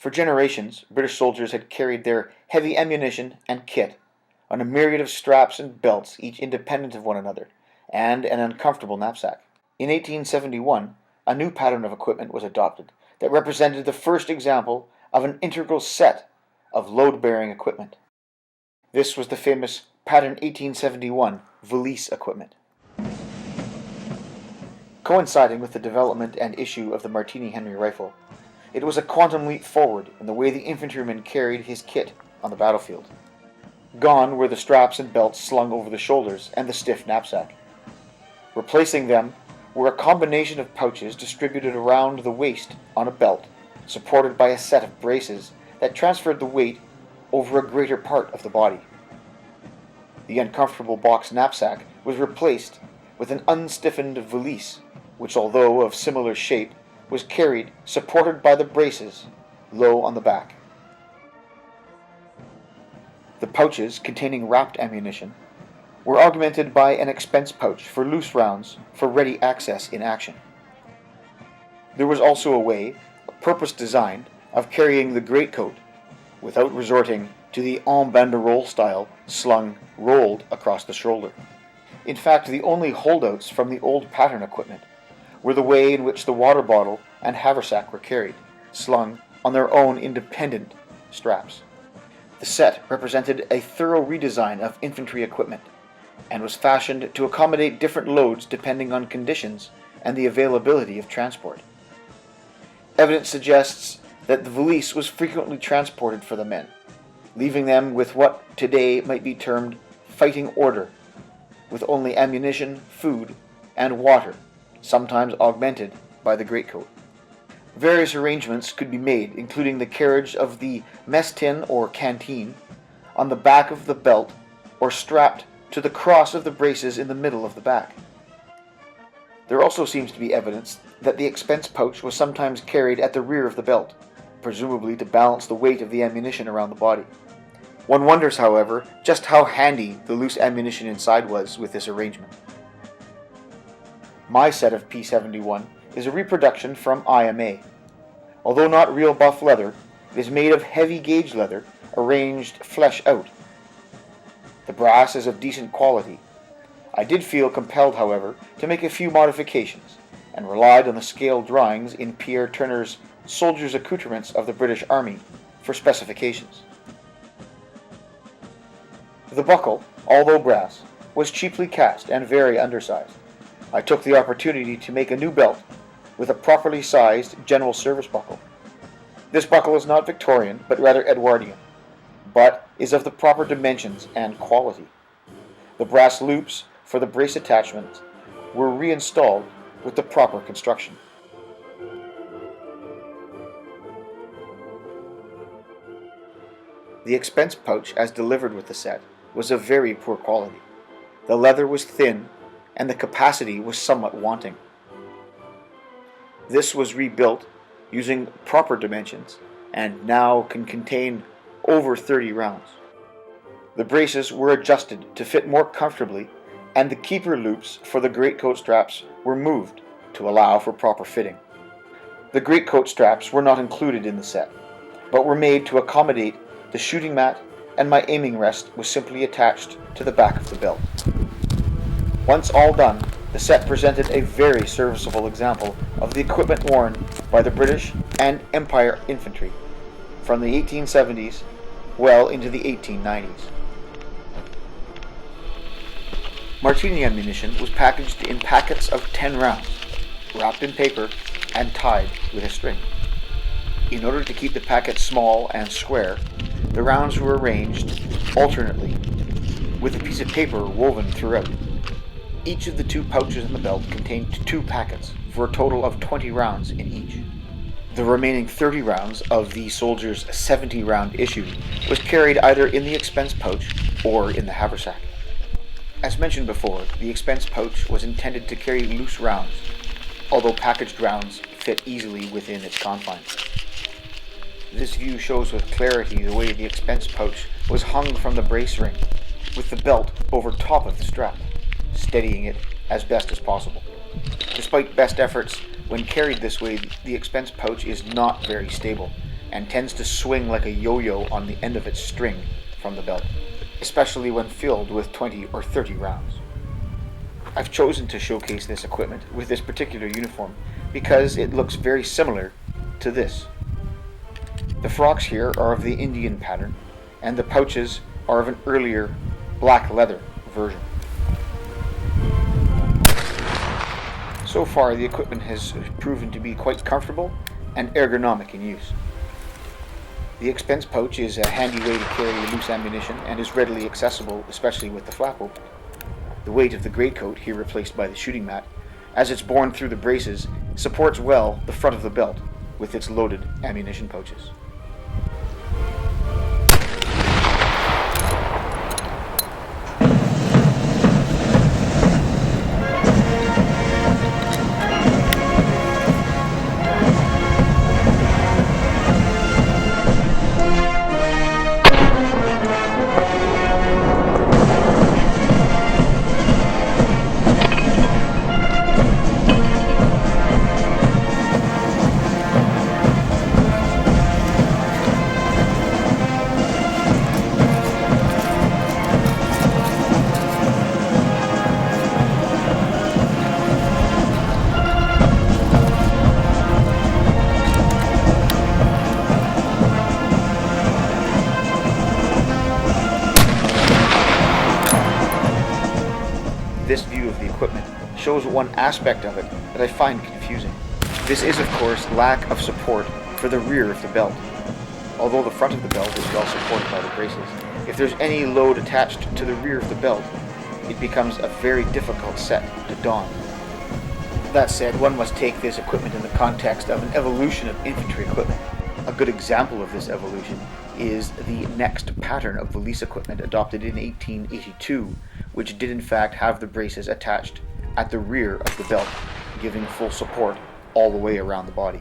For generations, British soldiers had carried their heavy ammunition and kit on a myriad of straps and belts, each independent of one another, and an uncomfortable knapsack. In 1871, a new pattern of equipment was adopted that represented the first example of an integral set of load-bearing equipment. This was the famous Pattern 1871 Valise equipment. Coinciding with the development and issue of the Martini Henry rifle, it was a quantum leap forward in the way the infantryman carried his kit on the battlefield. Gone were the straps and belts slung over the shoulders and the stiff knapsack. Replacing them were a combination of pouches distributed around the waist on a belt, supported by a set of braces that transferred the weight over a greater part of the body. The uncomfortable box knapsack was replaced with an unstiffened valise, which, although of similar shape, was carried supported by the braces low on the back. The pouches containing wrapped ammunition were augmented by an expense pouch for loose rounds for ready access in action. There was also a way, a purpose designed, of carrying the greatcoat without resorting to the en banderole style slung rolled across the shoulder. In fact, the only holdouts from the old pattern equipment were the way in which the water bottle and haversack were carried, slung on their own independent straps. The set represented a thorough redesign of infantry equipment and was fashioned to accommodate different loads depending on conditions and the availability of transport. Evidence suggests that the valise was frequently transported for the men, leaving them with what today might be termed fighting order, with only ammunition, food, and water, sometimes augmented by the greatcoat. Various arrangements could be made, including the carriage of the mess tin or canteen on the back of the belt or strapped to the cross of the braces in the middle of the back. There also seems to be evidence that the expense pouch was sometimes carried at the rear of the belt, presumably to balance the weight of the ammunition around the body. One wonders, however, just how handy the loose ammunition inside was with this arrangement. My set of P71 is a reproduction from IMA. Although not real buff leather, it is made of heavy gauge leather arranged flesh out. The brass is of decent quality. I did feel compelled, however, to make a few modifications, and relied on the scale drawings in Pierre Turner's Soldiers' Accoutrements of the British Army for specifications. The buckle, although brass, was cheaply cast and very undersized. I took the opportunity to make a new belt with a properly sized general service buckle. This buckle is not Victorian, but rather Edwardian, but is of the proper dimensions and quality. The brass loops for the brace attachments were reinstalled with the proper construction. The expense pouch, as delivered with the set, was of very poor quality. The leather was thin, and the capacity was somewhat wanting. This was rebuilt using proper dimensions, and now can contain over 30 rounds. The braces were adjusted to fit more comfortably, and the keeper loops for the greatcoat straps were moved to allow for proper fitting. The greatcoat straps were not included in the set, but were made to accommodate the shooting mat, and my aiming rest was simply attached to the back of the belt. Once all done, the set presented a very serviceable example of the equipment worn by the British and Empire infantry from the 1870s well into the 1890s. Martini ammunition was packaged in packets of 10 rounds, wrapped in paper and tied with a string. In order to keep the packets small and square, the rounds were arranged alternately with a piece of paper woven throughout. Each of the two pouches in the belt contained 2 packets, for a total of 20 rounds in each. The remaining 30 rounds of the soldier's 70-round issue was carried either in the expense pouch or in the haversack. As mentioned before, the expense pouch was intended to carry loose rounds, although packaged rounds fit easily within its confines. This view shows with clarity the way the expense pouch was hung from the brace ring, with the belt over top of the strap, steadying it as best as possible. Despite best efforts, when carried this way, the expense pouch is not very stable and tends to swing like a yo-yo on the end of its string from the belt, especially when filled with 20 or 30 rounds. I've chosen to showcase this equipment with this particular uniform because it looks very similar to this. The frocks here are of the Indian pattern, and the pouches are of an earlier black leather version. So far, the equipment has proven to be quite comfortable and ergonomic in use. The expense pouch is a handy way to carry loose ammunition and is readily accessible, especially with the flap open. The weight of the greatcoat, here replaced by the shooting mat, as it's borne through the braces, supports well the front of the belt with its loaded ammunition pouches. This view of the equipment shows one aspect of it that I find confusing. This is, of course, lack of support for the rear of the belt. Although the front of the belt is well supported by the braces, if there's any load attached to the rear of the belt, it becomes a very difficult set to don. That said, one must take this equipment in the context of an evolution of infantry equipment. A good example of this evolution is the next pattern of valise equipment adopted in 1882, which did in fact have the braces attached at the rear of the belt, giving full support all the way around the body.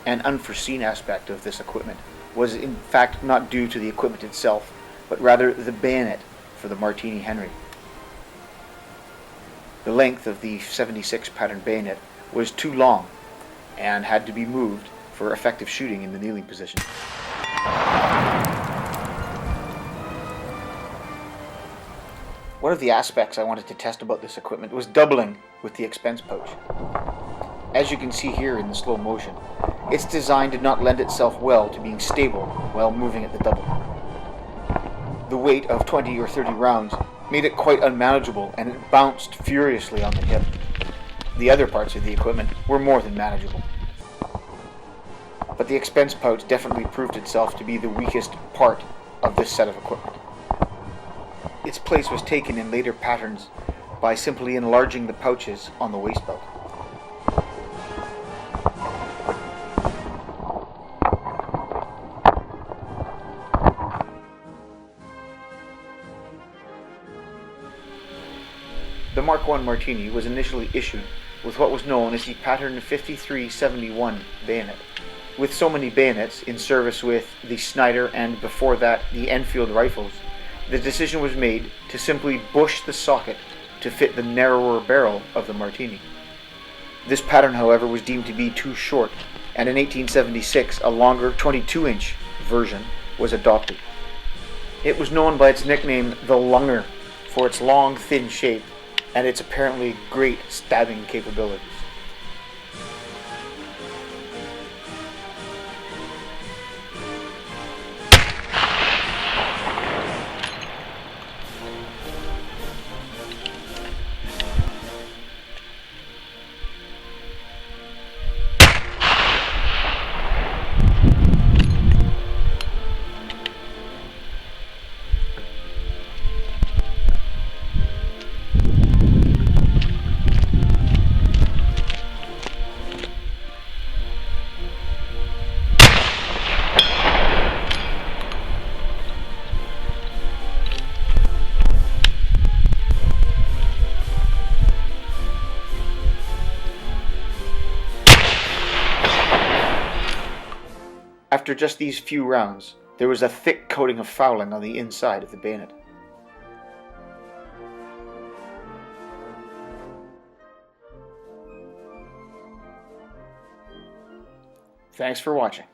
An unforeseen aspect of this equipment was in fact not due to the equipment itself, but rather the bayonet for the Martini Henry. The length of the 76 pattern bayonet was too long and had to be moved for effective shooting in the kneeling position. One of the aspects I wanted to test about this equipment was doubling with the expense pouch. As you can see here in the slow motion, its design did not lend itself well to being stable while moving at the double. The weight of 20 or 30 rounds made it quite unmanageable, and it bounced furiously on the hip. The other parts of the equipment were more than manageable. But the expense pouch definitely proved itself to be the weakest part of this set of equipment. Its place was taken in later patterns by simply enlarging the pouches on the waist belt. The Mark I Martini was initially issued with what was known as the pattern 5371 bayonet. With so many bayonets in service with the Snyder and before that the Enfield rifles, the decision was made to simply bush the socket to fit the narrower barrel of the Martini. This pattern, however, was deemed to be too short, and in 1876 a longer 22-inch version was adopted. It was known by its nickname the Lunger for its long, thin shape and its apparently great stabbing capabilities. After just these few rounds, there was a thick coating of fouling on the inside of the bayonet. Thanks for watching.